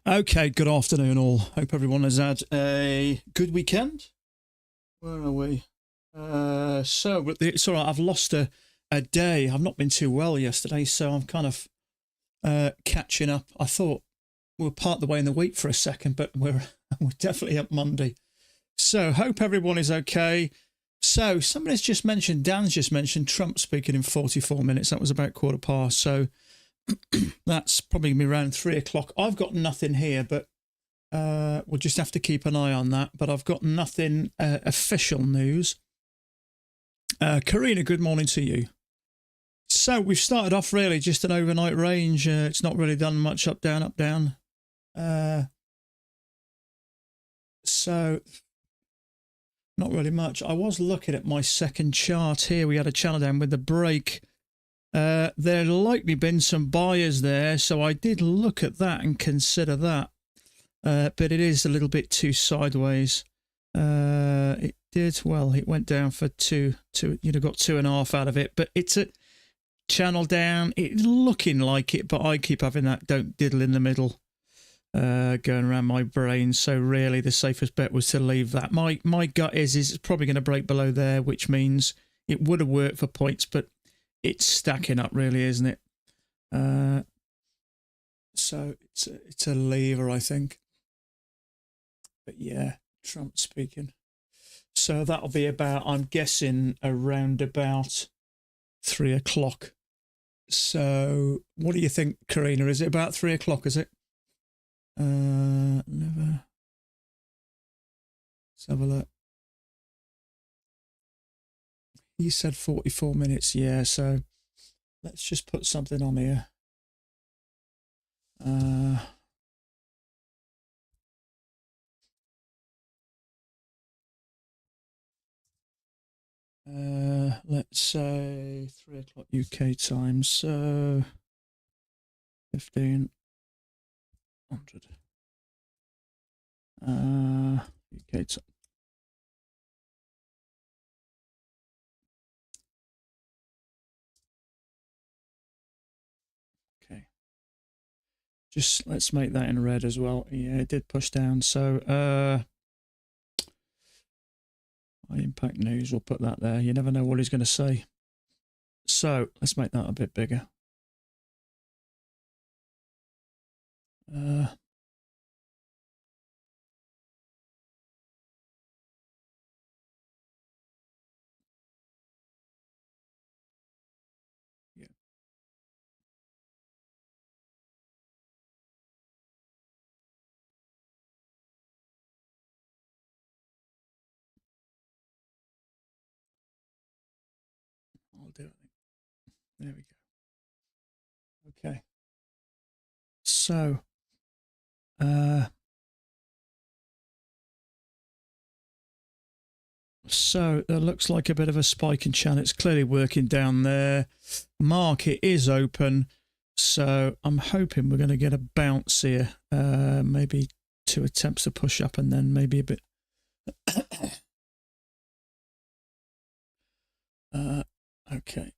Okay, good afternoon all. Hope everyone has had a good weekend. Where are we? It's all right. I've lost a day. I've not been too well yesterday, so I'm kind of catching up. I thought we were part of the way in the week for a second, but we're definitely up Monday. So hope everyone is okay. So somebody's just mentioned, Dan's just mentioned Trump speaking in 44 minutes. That was about 1:15. So that's probably going to be around 3 o'clock. I've got nothing here, but we'll just have to keep an eye on that. But I've got nothing official news. Karina, good morning to you. So we've started off really just an overnight range. It's not really done much up, down, up, down. So not really much. I was looking at my second chart here. We had a channel down with the break. There had likely been some buyers there, so I did look at that and consider that. But it is a little bit too sideways. It did, well, it went down for two, you'd have got 2.5 out of it, but it's a channel down. It's looking like it, but I keep having that don't diddle in the middle going around my brain. So really the safest bet was to leave that. My gut is it's probably going to break below there, which means it would have worked for points, but it's stacking up really, isn't it? So it's a lever, I think. But yeah, Trump speaking. So that'll be about, I'm guessing, around about 3 o'clock. So what do you think, Karina? Is it about 3 o'clock, is it? Never. Let's have a look. He said 44 minutes, yeah, so let's just put something on here. Let's say 3 o'clock UK time, so 1500 UK time. Okay, just let's make that in red as well. Yeah, it did push down, so high impact news, we'll put that there. You never know what he's going to say, so let's make that a bit bigger. Yeah. I'll do it. There we go. Okay. So, so it looks like a bit of a spike in channel. It's clearly working down there. Market is open, so I'm hoping we're going to get a bounce here. Maybe 2 attempts to push up and then maybe a bit. Okay.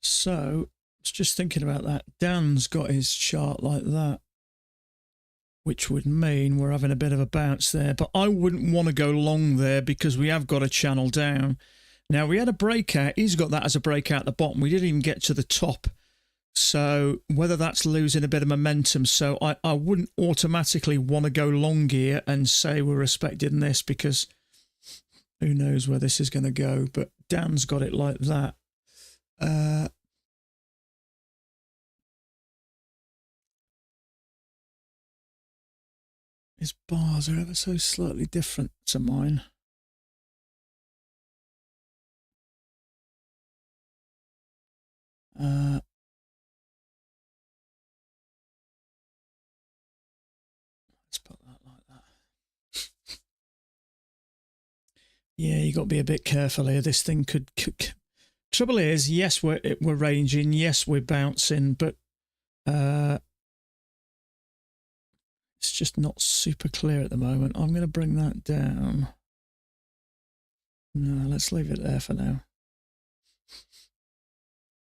So, it's just thinking about that. Dan's got his chart like that, which would mean we're having a bit of a bounce there. But I wouldn't want to go long there because we have got a channel down. Now, we had a breakout. He's got that as a breakout at the bottom. We didn't even get to the top. So whether that's losing a bit of momentum. So I wouldn't automatically want to go long here and say we're respecting this because who knows where this is going to go. But Dan's got it like that. His bars are ever so slightly different to mine. Let's put that like that. Yeah, you got to be a bit careful here. This thing could. Trouble is, yes, we're ranging. Yes, we're bouncing, but It's just not super clear at the moment. I'm going to bring that down. No, let's leave it there for now.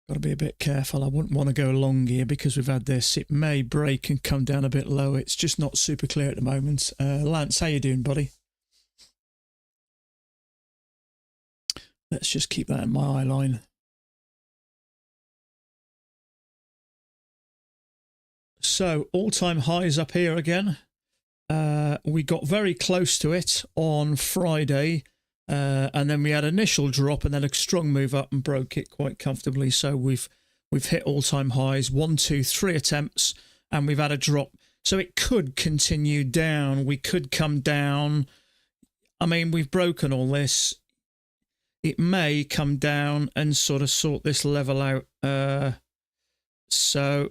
Got to be a bit careful. I wouldn't want to go long here because we've had this. It may break and come down a bit low. It's just not super clear at the moment. Lance, how you doing, buddy? Let's just keep that in my eye line. So all-time highs up here again. We got very close to it on Friday. And then we had an initial drop and then a strong move up and broke it quite comfortably. So we've hit all-time highs, 1, 2, 3 attempts, and we've had a drop. So it could continue down. We could come down. I mean, we've broken all this. It may come down and sort of sort this level out. So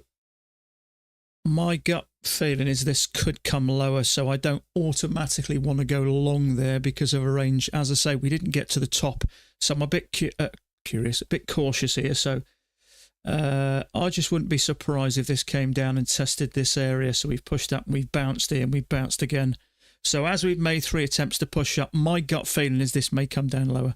my gut feeling is this could come lower, so I don't automatically want to go long there because of a range. As I say, we didn't get to the top, so I'm a bit curious, a bit cautious here. So I just wouldn't be surprised if this came down and tested this area. So we've pushed up, we've bounced here, and we've bounced again. So as we've made 3 attempts to push up, my gut feeling is this may come down lower.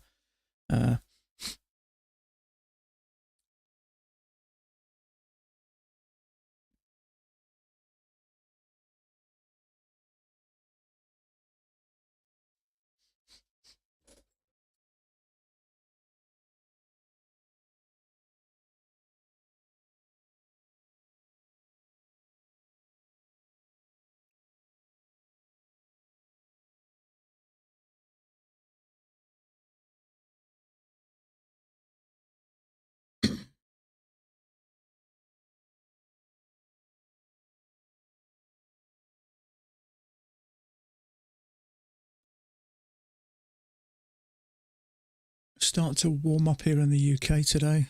Starting to warm up here in the UK today.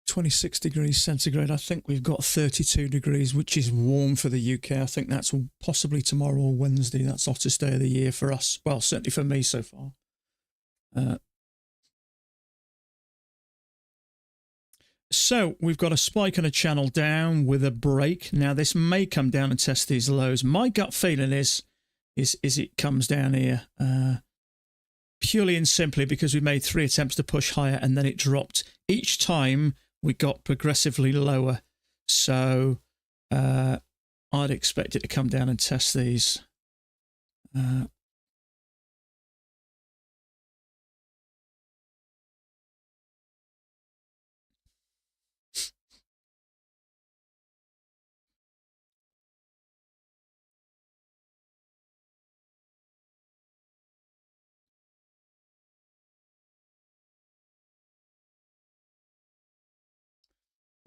26 degrees centigrade. I think we've got 32 degrees, which is warm for the UK. I think that's possibly tomorrow or Wednesday. That's hottest day of the year for us. Well, certainly for me so far. So we've got a spike and a channel down with a break. Now this may come down and test these lows. My gut feeling is it comes down here. Purely and simply because we made 3 attempts to push higher and then it dropped. Each time we got progressively lower. So I'd expect it to come down and test these.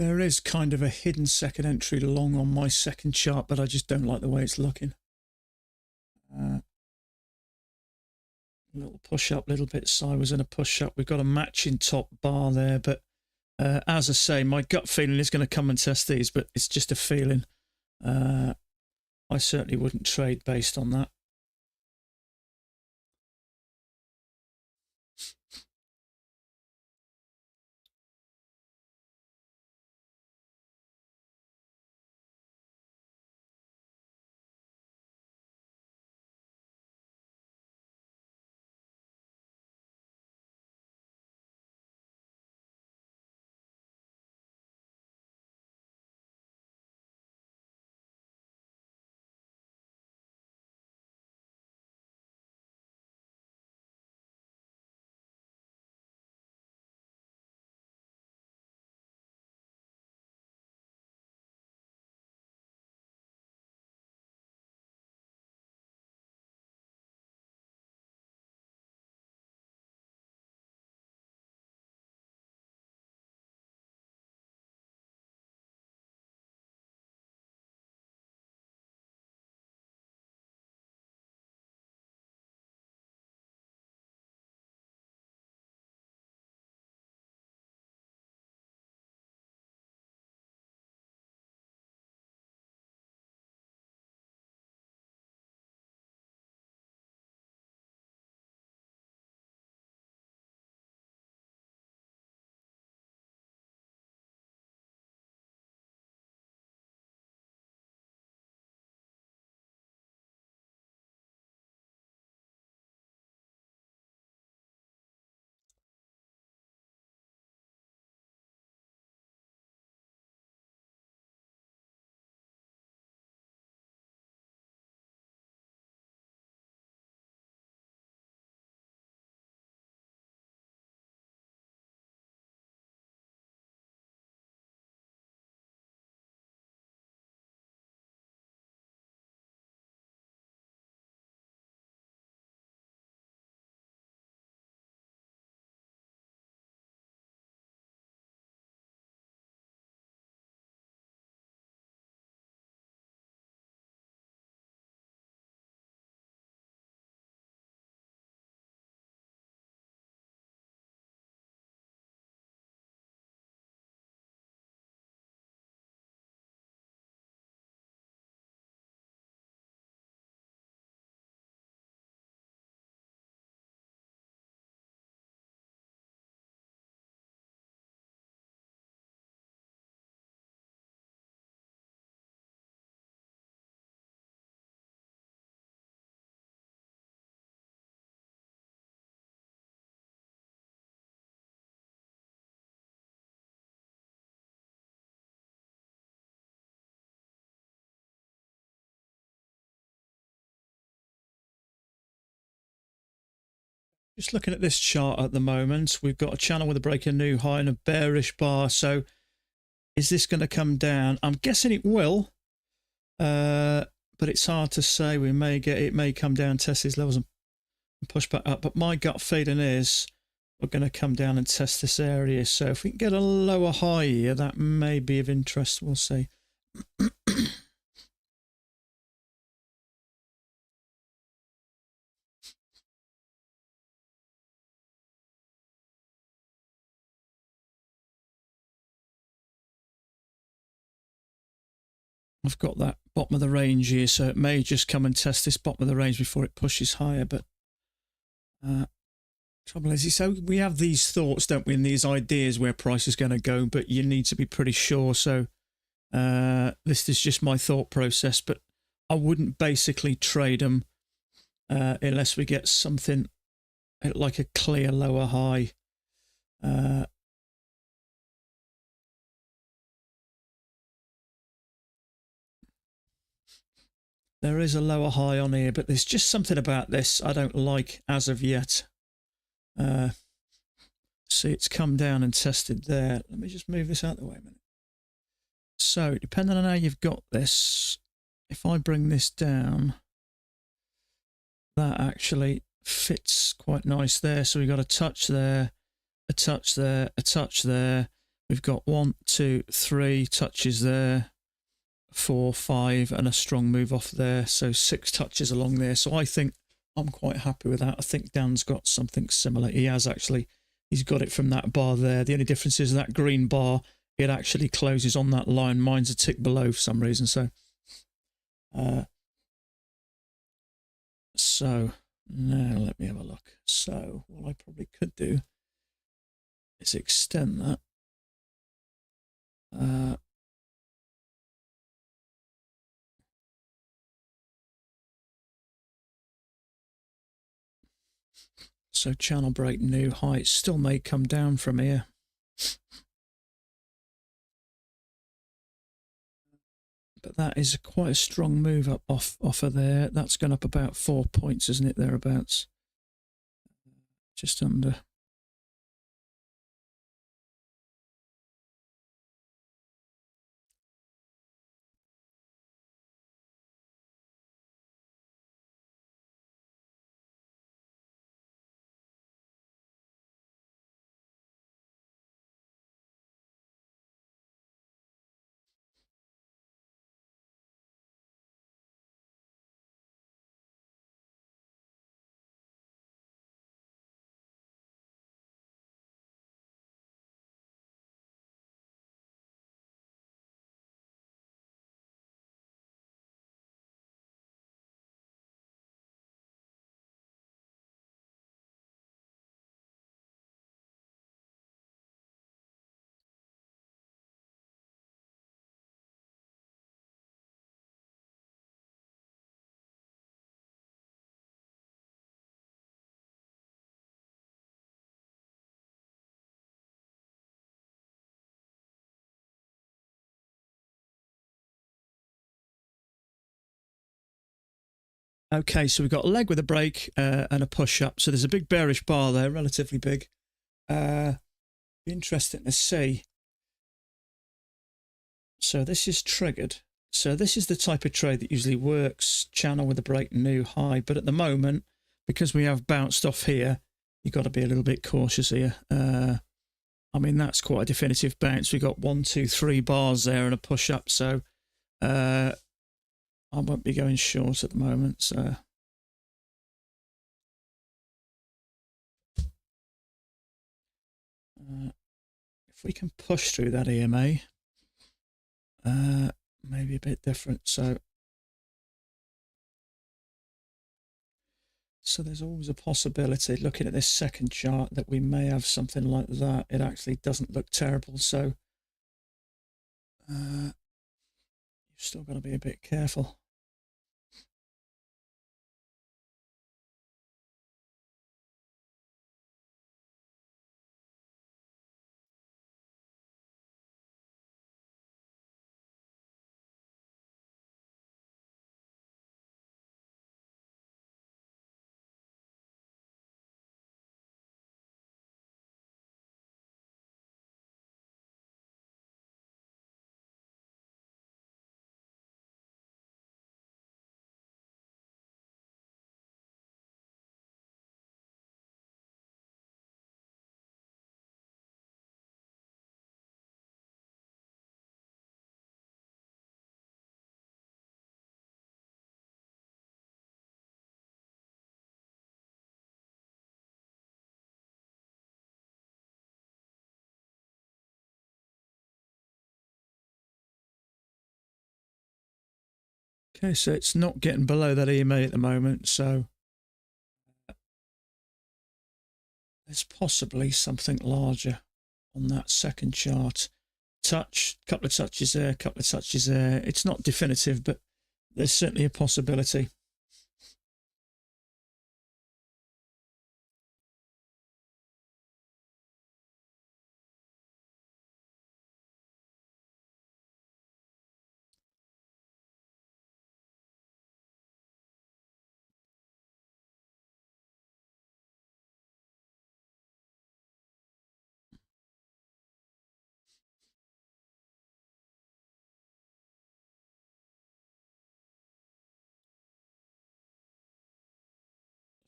There is kind of a hidden second entry long on my second chart, but I just don't like the way it's looking. A little push up, little bit sideways and a push up. We've got a matching top bar there, but as I say, my gut feeling is going to come and test these, but it's just a feeling. I certainly wouldn't trade based on that. Just looking at this chart at the moment, we've got a channel with a break a new high and a bearish bar. So is this going to come down? I'm guessing it will, but it's hard to say. It may come down, test these levels and push back up. But my gut feeling is we're going to come down and test this area. So if we can get a lower high here, that may be of interest. We'll see. I've got that bottom of the range here, so it may just come and test this bottom of the range before it pushes higher. But trouble is, so we have these thoughts, don't we, and these ideas where price is going to go, but you need to be pretty sure. So this is just my thought process, but I wouldn't basically trade them unless we get something like a clear lower high. There is a lower high on here, but there's just something about this I don't like as of yet. See, it's come down and tested there. Let me just move this out of the way a minute. So, depending on how you've got this, if I bring this down, that actually fits quite nice there. So we've got a touch there, a touch there, a touch there. We've got 1, 2, 3 touches there, 4, 5, and a strong move off there. So 6 touches along there. So I think I'm quite happy with that. I think Dan's got something similar. He has actually. He's got it from that bar there. The only difference is that green bar, it actually closes on that line. Mine's a tick below for some reason. So now let me have a look. So what I probably could do is extend that. So channel break new high. It still may come down from here. But that is quite a strong move up off of there. That's gone up about 4 points, isn't it? Thereabouts. Just under. Okay, so we've got a leg with a break and a push up. So there's a big bearish bar there, relatively big. Be interesting to see. So this is triggered. So this is the type of trade that usually works, channel with a break new high. But at the moment, because we have bounced off here, you've got to be a little bit cautious here. I mean, that's quite a definitive bounce. We've got 1, 2, 3 bars there and a push up. So I won't be going short at the moment. So if we can push through that EMA, maybe a bit different. So there's always a possibility, looking at this second chart, that we may have something like that. It actually doesn't look terrible. So you've still got to be a bit careful. Okay, so it's not getting below that EMA at the moment, so there's possibly something larger on that second chart. Touch, couple of touches there, couple of touches there. It's not definitive, but there's certainly a possibility.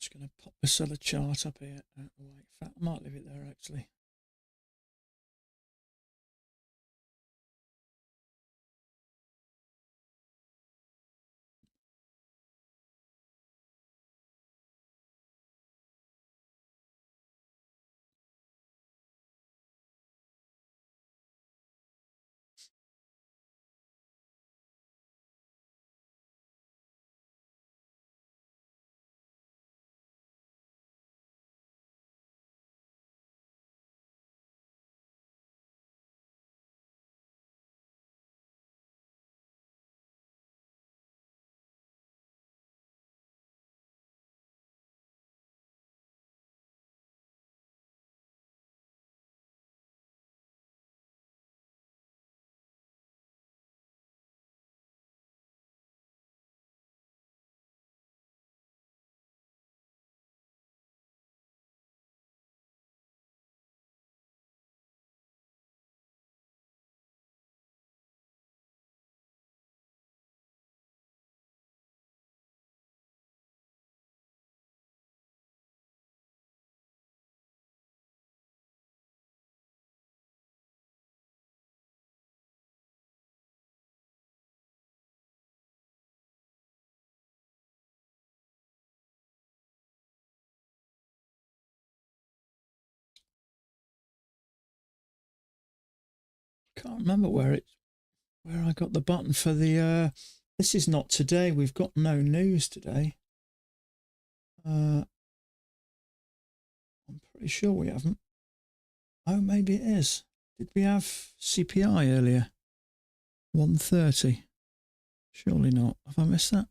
Just going to pop this other chart up here. In fact, I might leave it there actually. Can't remember where I got the button for the. This is not today. We've got no news today. I'm pretty sure we haven't. Oh, maybe it is. Did we have CPI earlier? 130. Surely not. Have I missed that?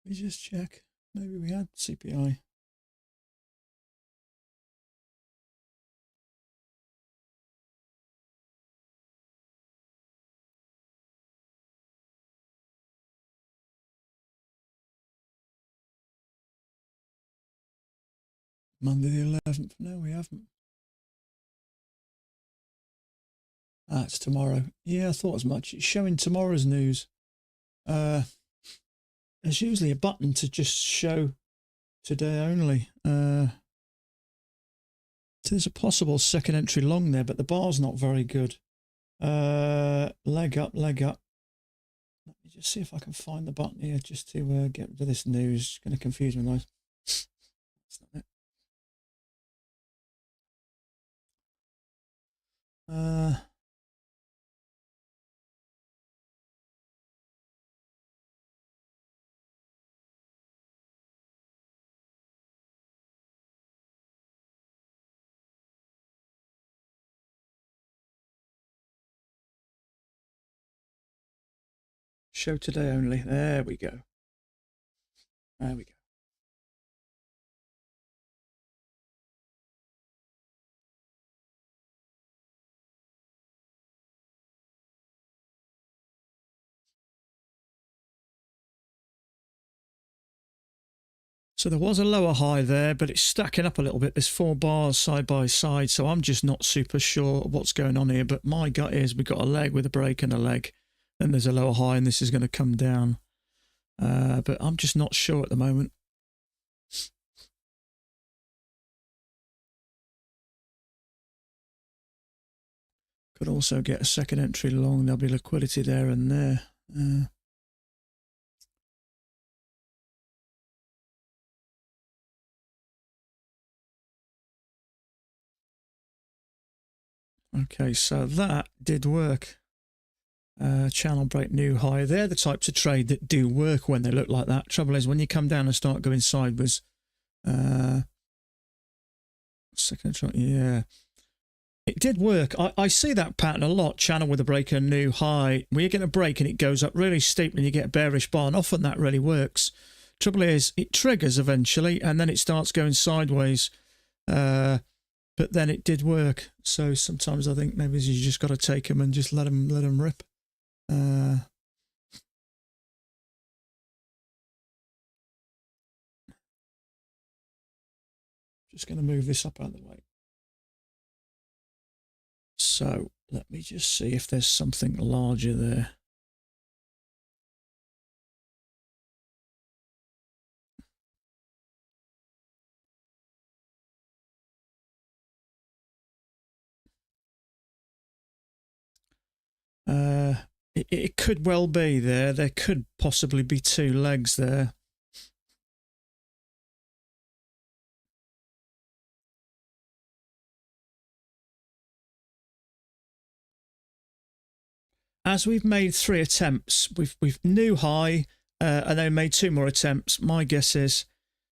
Let me just check. Maybe we had CPI. Monday the 11th. No, we haven't. Ah, it's tomorrow. Yeah, I thought as much. It's showing tomorrow's news. There's usually a button to just show today only. There's a possible second entry long there, but the bar's not very good. Leg up, leg up. Let me just see if I can find the button here just to get rid of this news. It's going to confuse me, guys. That's not it. Show today only. There we go. There we go. So there was a lower high there, but it's stacking up a little bit. There's 4 bars side by side, so I'm just not super sure what's going on here. But my gut is we've got a leg with a break and a leg. Then there's a lower high, and this is going to come down. But I'm just not sure at the moment. Could also get a second entry long. There'll be liquidity there and there. Okay, so that did work. Channel break, new high. They're the types of trade that do work when they look like that. Trouble is, when you come down and start going sideways, second shot, yeah. It did work. I see that pattern a lot. Channel with a break and new high. When you get a break and it goes up really steep and you get a bearish bar, and often that really works. Trouble is, it triggers eventually and then it starts going sideways. But then it did work. So sometimes I think maybe you just got to take them and just let them rip. Just going to move this up out of the way. So let me just see if there's something larger there. It could well be there. There could possibly be two legs there. As we've made 3 attempts, we've new high, and then made 2 more attempts. My guess is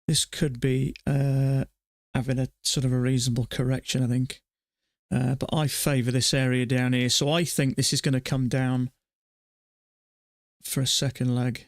this could be having a sort of a reasonable correction, I think. But I favour this area down here, so I think this is going to come down for a second leg.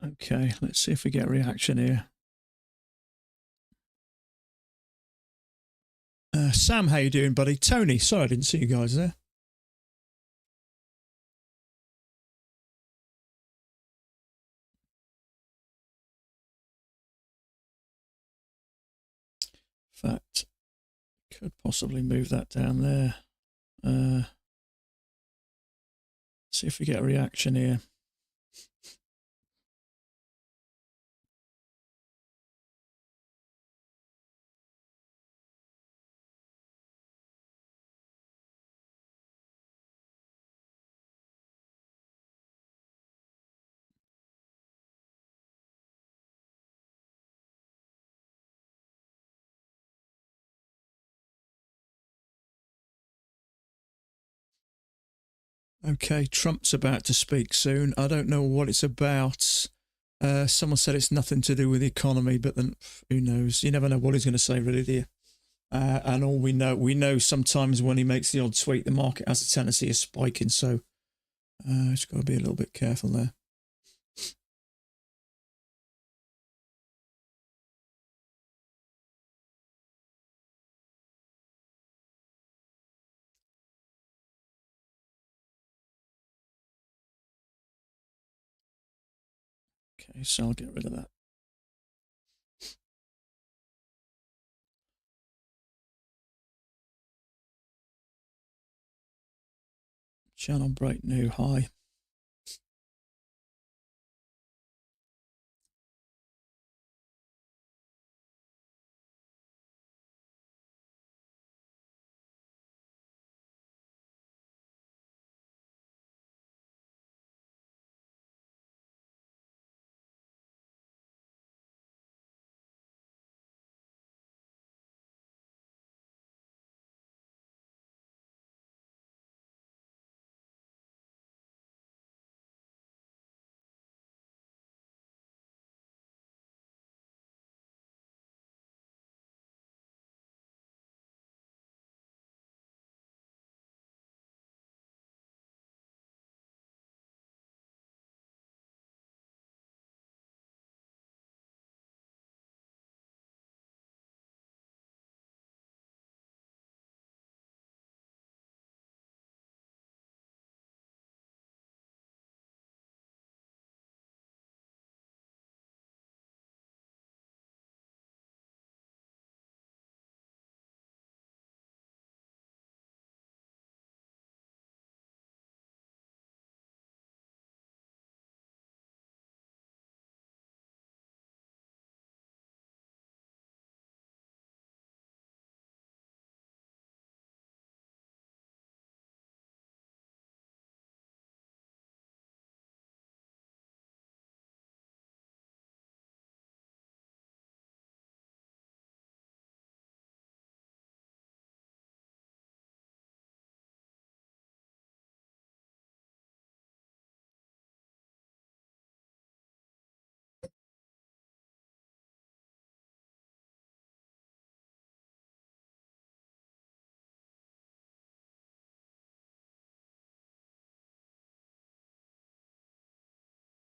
Okay, let's see if we get a reaction here. Sam, how you doing, buddy? Tony, sorry I didn't see you guys there. In fact, could possibly move that down there. See if we get a reaction here. Okay, Trump's about to speak soon. I don't know what it's about. Someone said it's nothing to do with the economy, but then who knows? You never know what he's going to say, really, do you? And all we know sometimes when he makes the odd tweet, the market has a tendency of spiking. So it's got to be a little bit careful there. Okay, so I'll get rid of that. Channel break new high.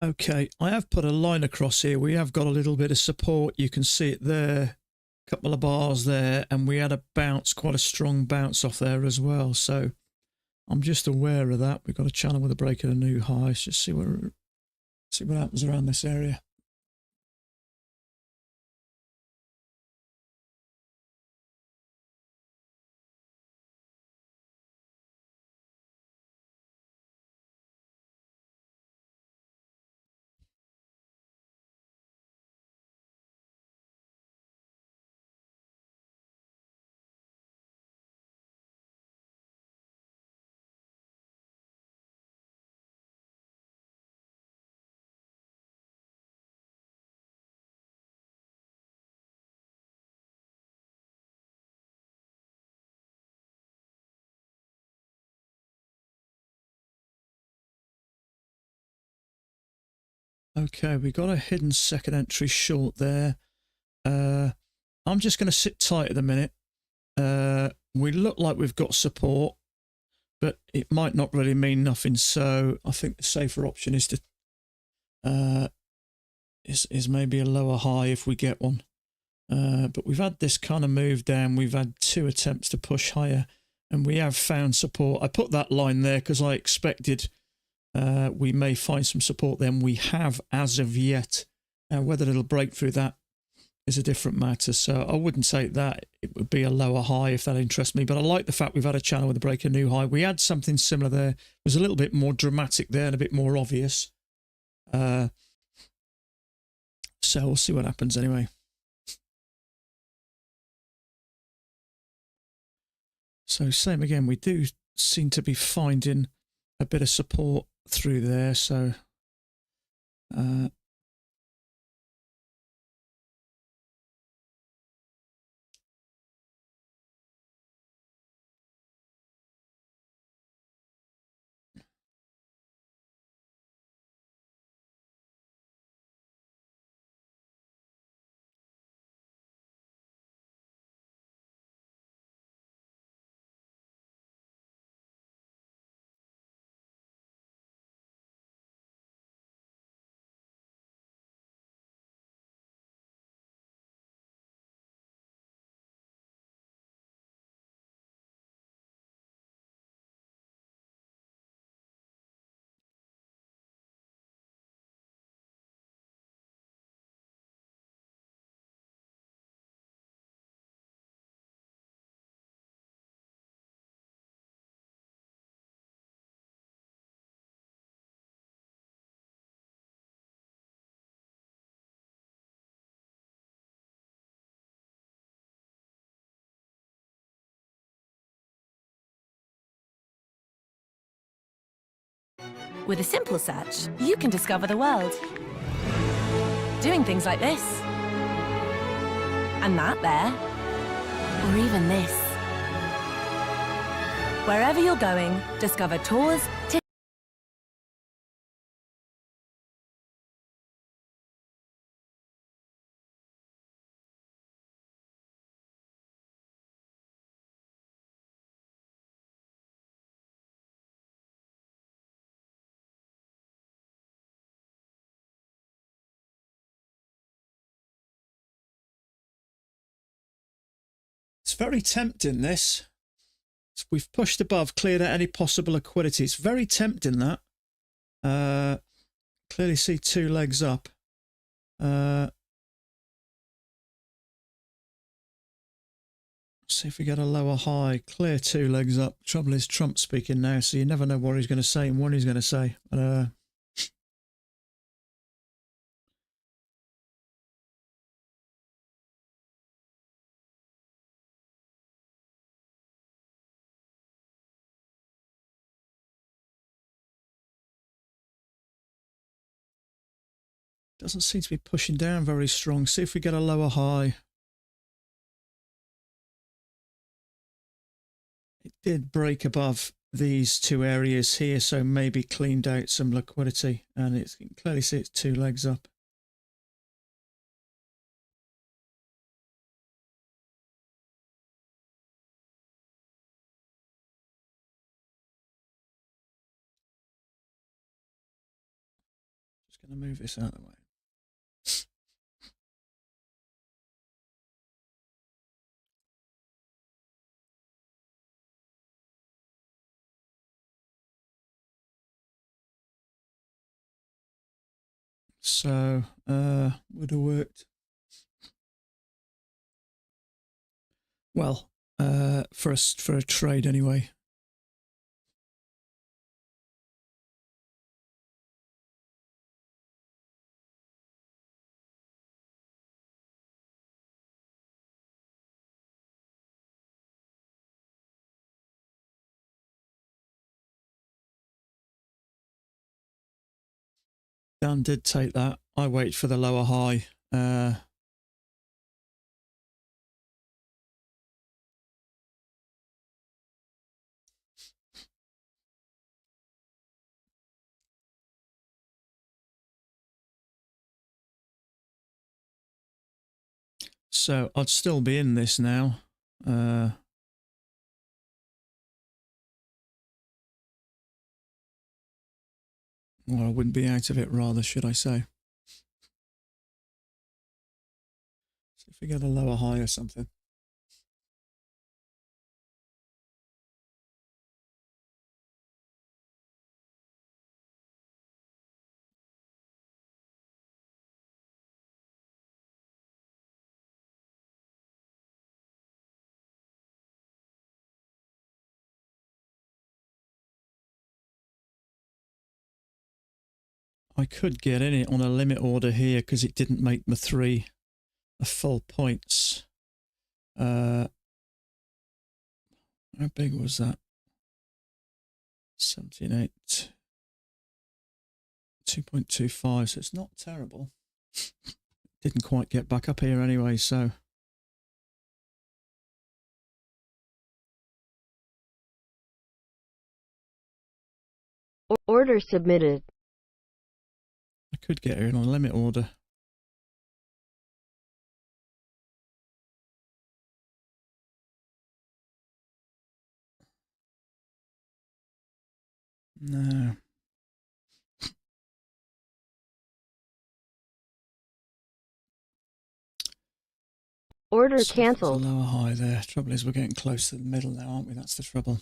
Okay, I have put a line across here. We have got a little bit of support. You can see it there, a couple of bars there, and we had a bounce, quite a strong bounce off there as well. So I'm just aware of that. We've got a channel with a break at a new high. Let's just see what happens around this area. Okay, we got a hidden second entry short there. I'm just going to sit tight at the minute. We look like we've got support, but it might not really mean nothing. So I think the safer option is to is maybe a lower high if we get one. But we've had this kind of move down. We've had 2 attempts to push higher, and we have found support. I put that line there because I expected we may find some support then. We have as of yet. Whether it'll break through that is a different matter. So I wouldn't say that it would be a lower high if that interests me. But I like the fact we've had a channel with a break, a new high. We had something similar there. It was a little bit more dramatic there and a bit more obvious. So we'll see what happens anyway. So same again, we do seem to be finding a bit of support through there. So With a simple search, you can discover the world. Doing things like this. And that there. Or even this. Wherever you're going, discover tours, tickets. It's very tempting, this. We've pushed above, cleared out any possible liquidity. It's very tempting, that. Clearly see 2 legs up. See if we get a lower high. Clear 2 legs up. Trouble is, Trump's speaking now, so you never know what he's going to say and when he's going to say. Doesn't seem to be pushing down very strong. See if we get a lower high. It did break above these 2 areas here, so maybe cleaned out some liquidity, and you can clearly see it's 2 legs up. Just going to move this out of the way. So, would have worked. Well, for a trade anyway. Dan did take that. I wait for the lower high. So I'd still be in this now. Or I wouldn't be out of it, rather, should I say. So if we get a lower high or something. I could get in it on a limit order here because it didn't make my 3 full points. How big was that? 17.8. 2.25, so it's not terrible. Didn't quite get back up here anyway, so. Order submitted. I could get here on a limit order. No. Order So canceled. lower high there. Trouble is, we're getting close to the middle now, aren't we? That's the trouble.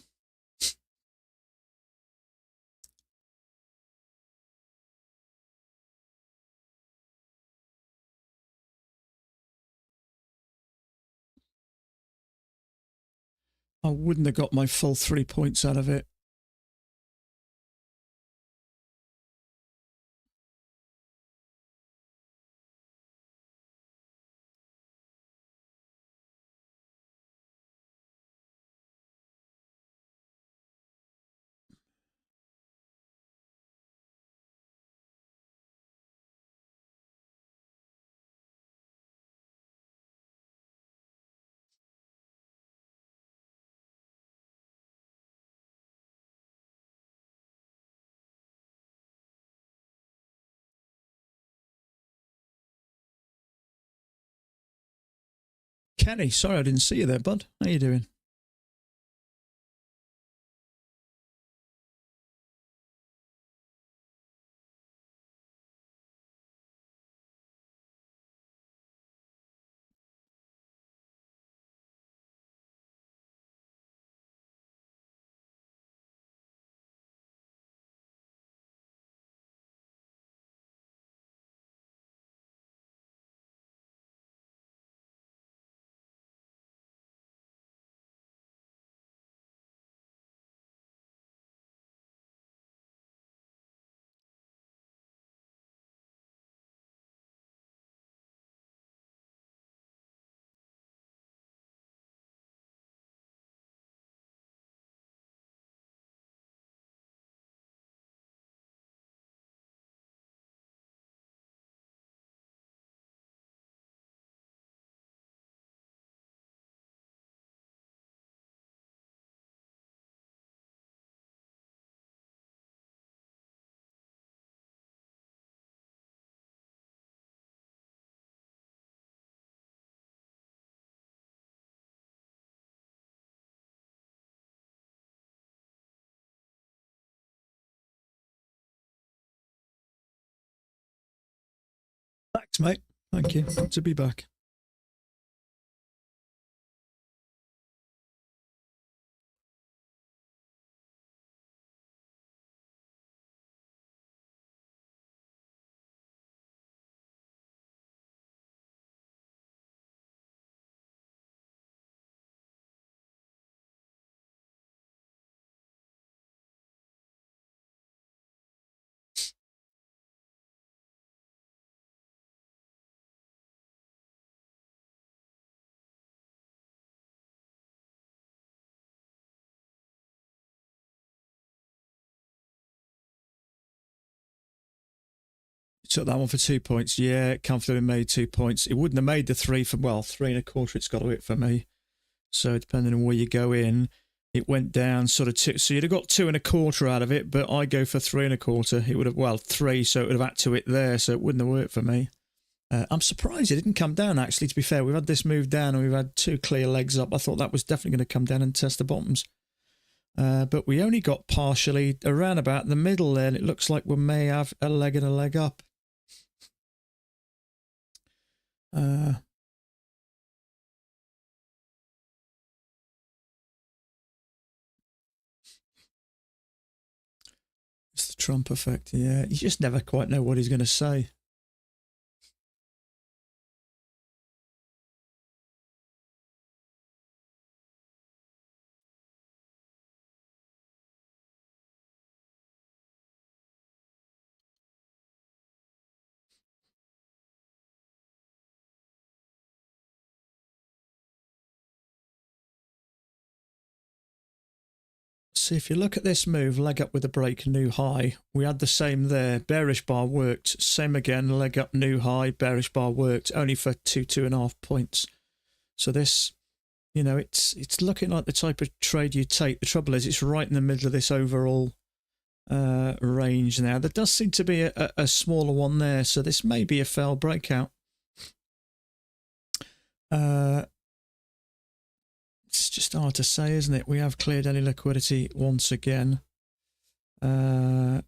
I wouldn't have got my full 3 points out of it. Kenny, sorry I didn't see you there, bud. How you doing? Thanks, mate. Thank you. Good to be back. Took that one for 2 points. Yeah, it comfortably made 2 points. It wouldn't have made the 3 for, well, 3.25 it's got to hit for me. So depending on where you go in, it went down sort of 2. So you'd have got 2.25 out of it, but I go for 3.25. It would have, well, 3, so it would have had to hit there, so it wouldn't have worked for me. I'm surprised it didn't come down, actually, to be fair. We've had this move down and we've had 2 clear legs up. I thought that was definitely going to come down and test the bottoms. But we only got partially around about the middle there, and it looks like we may have a leg and a leg up. It's the Trump effect, yeah. You just never quite know what he's going to say. See, if you look at this move, leg up with a break, new high, we had the same there. Bearish bar worked. Same again, leg up, new high, bearish bar worked, only for 2.5 points. So this, you know, it's looking like the type of trade you take. The trouble is it's right in the middle of this overall range now. There does seem to be a smaller one there, so this may be a failed breakout. It's just hard to say, isn't it? We have cleared any liquidity once again. So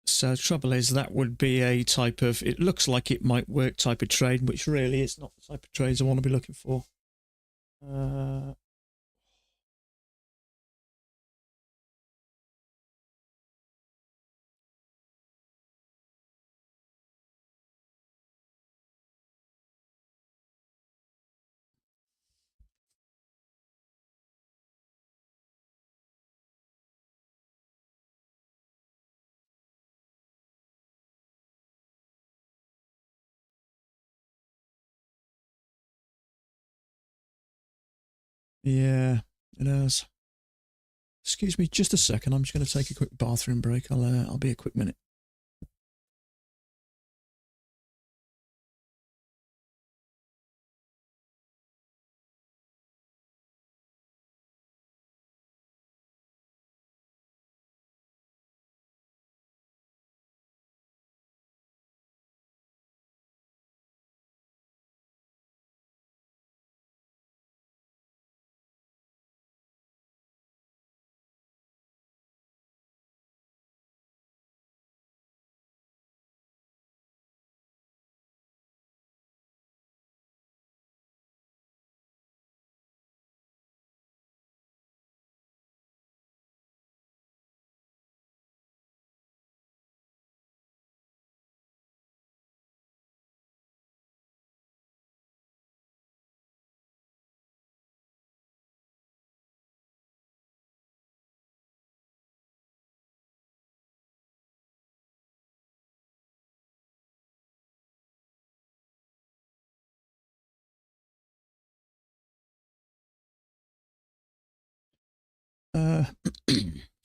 the trouble is that would be a type of, it looks like it might work type of trade, which really is not the type of trades I want to be looking for. Yeah, it has. Excuse me just a second. I'm just going to take a quick bathroom break. I'll be a quick minute.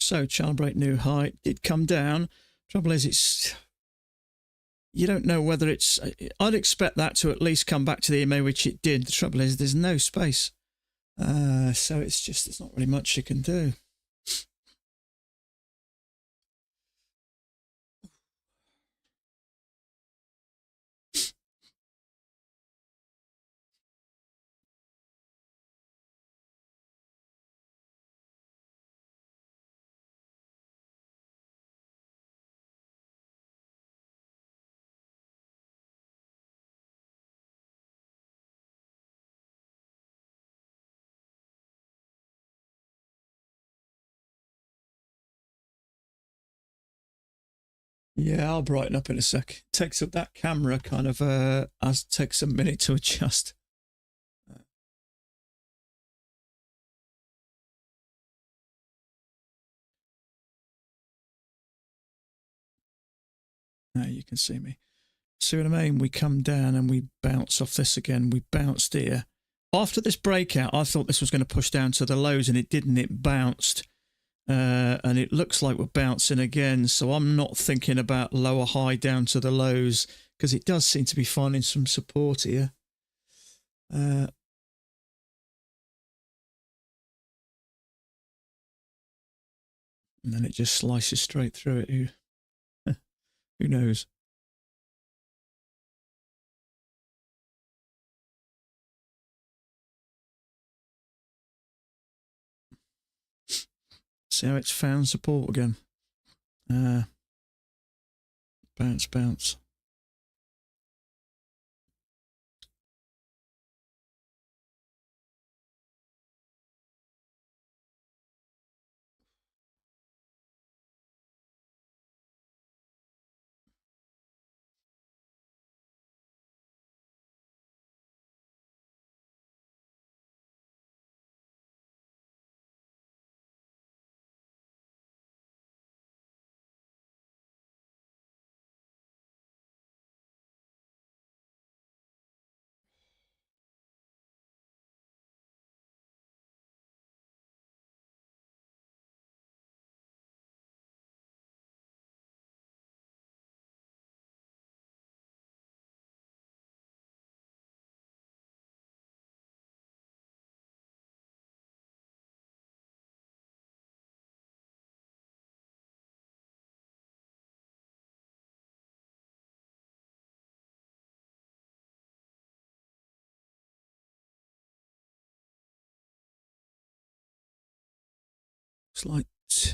So channel break new height did come down. Trouble is, you don't know whether it's. I'd expect that to at least come back to the EMA, which it did. The trouble is, there's no space, so there's not really much you can do. Yeah, I'll brighten up in a sec. Takes up that camera kind of takes a minute to adjust. Now you can see me. See what I mean? We come down and we bounce off this again. We bounced here. After this breakout, I thought this was going to push down to the lows, and it didn't. It bounced. And it looks like we're bouncing again. So I'm not thinking about lower high down to the lows, because it does seem to be finding some support here. And then it just slices straight through it. Who knows? See how it's found support again. Bounce, bounce.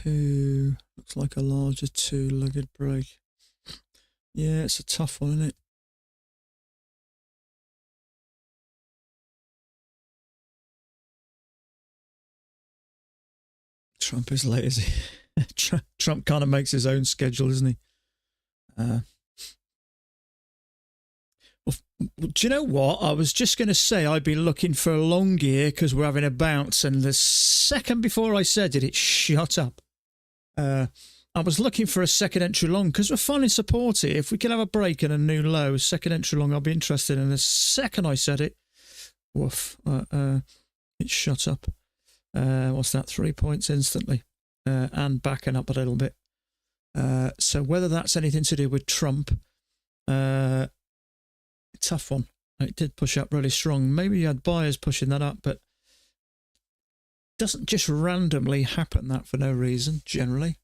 Looks like a larger two-legged break. Yeah, it's a tough one, isn't it? Trump is late, is he? Trump kind of makes his own schedule, isn't he? Do you know what? I was just going to say I'd be looking for a long gear because we're having a bounce, and the second before I said it, it shut up. I was looking for a second entry long because we're finding support here. If we can have a break and a new low, second entry long, I'll be interested. And the second I said it, woof, it shut up. What's that? 3 points instantly, and backing up a little bit. So whether that's anything to do with Trump, tough one. It did push up really strong. Maybe you had buyers pushing that up, but doesn't just randomly happen that for no reason, generally.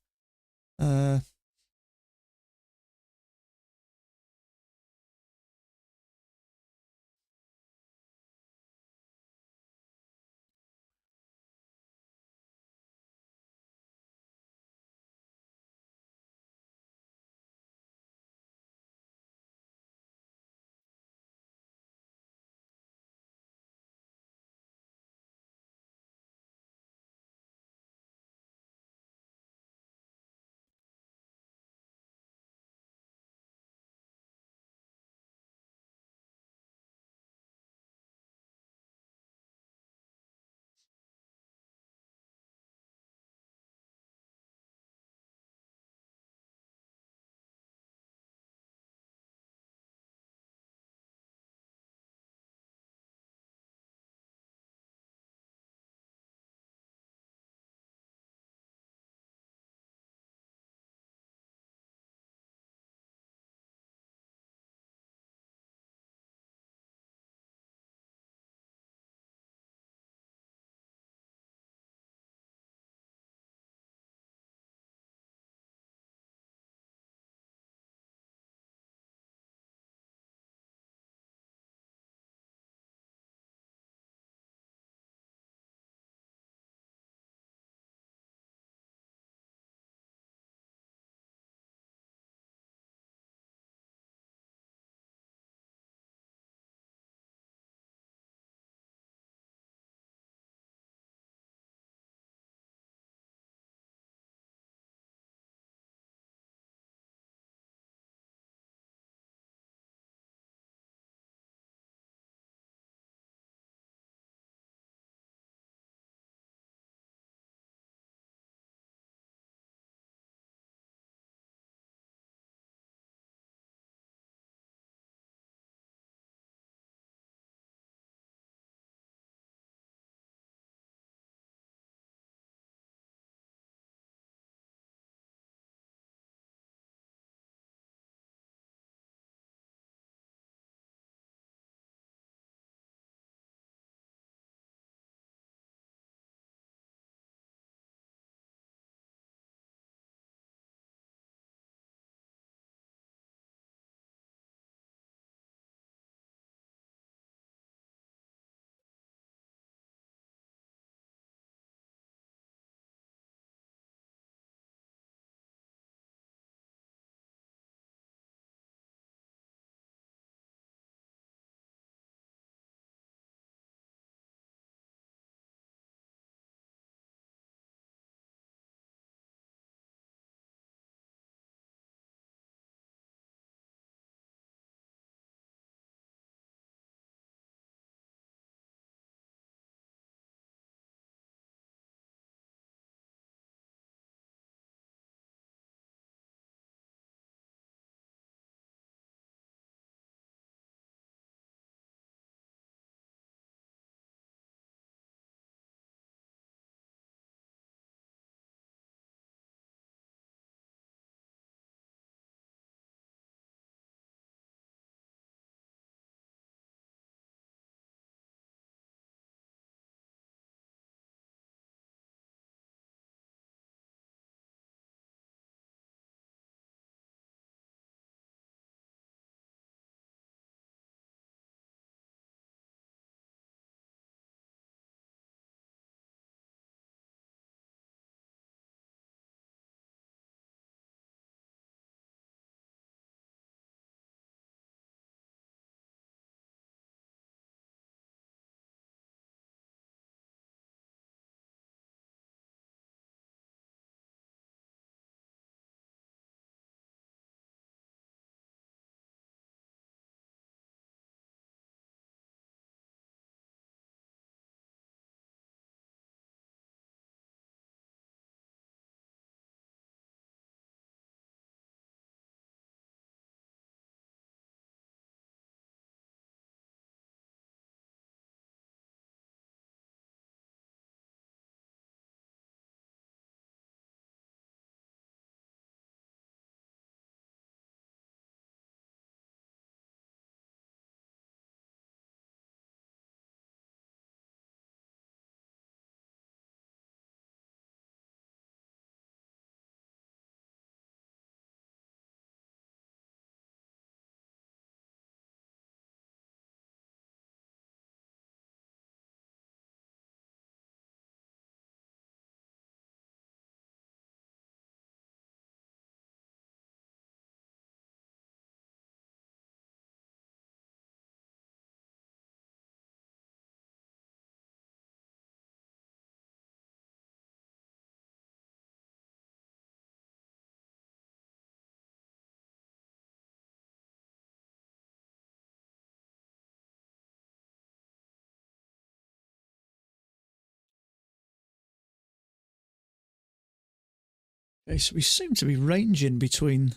Okay, so we seem to be ranging between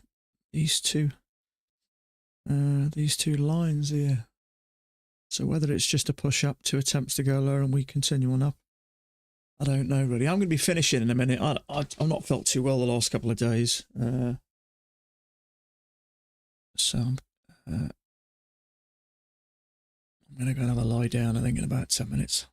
these two lines here. So whether it's just a push up, 2 attempts to go lower and we continue on up, I don't know really. I'm going to be finishing in a minute. I've not felt too well the last couple of days. So I'm going to go and have a lie down, I think, in about 10 minutes.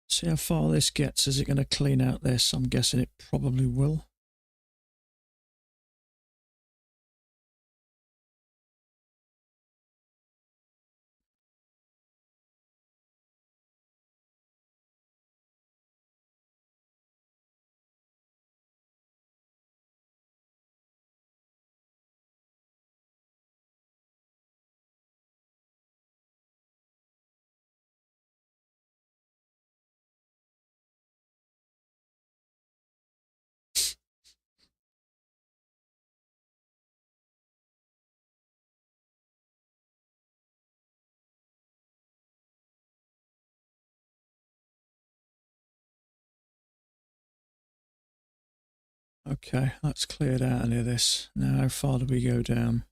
See how far this gets. Is it going to clean out this? I'm guessing it probably will. Okay, that's cleared out any of this. Now, how far do we go down?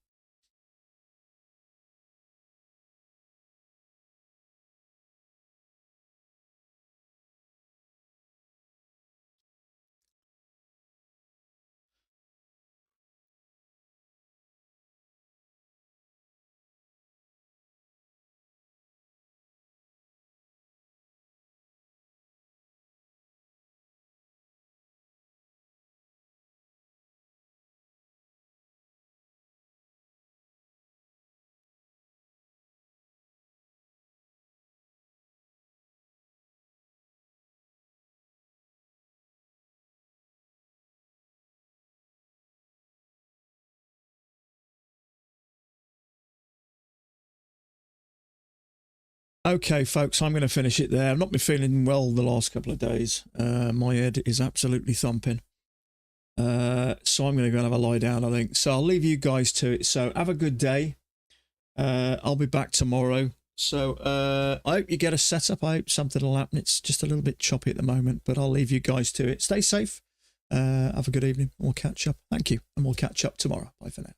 Okay, folks, I'm going to finish it there. I've not been feeling well the last couple of days. My head is absolutely thumping. So I'm going to go and have a lie down, I think. So I'll leave you guys to it. So have a good day. I'll be back tomorrow. So I hope you get a setup. I hope something will happen. It's just a little bit choppy at the moment, but I'll leave you guys to it. Stay safe. Have a good evening. We'll catch up. Thank you. And we'll catch up tomorrow. Bye for now.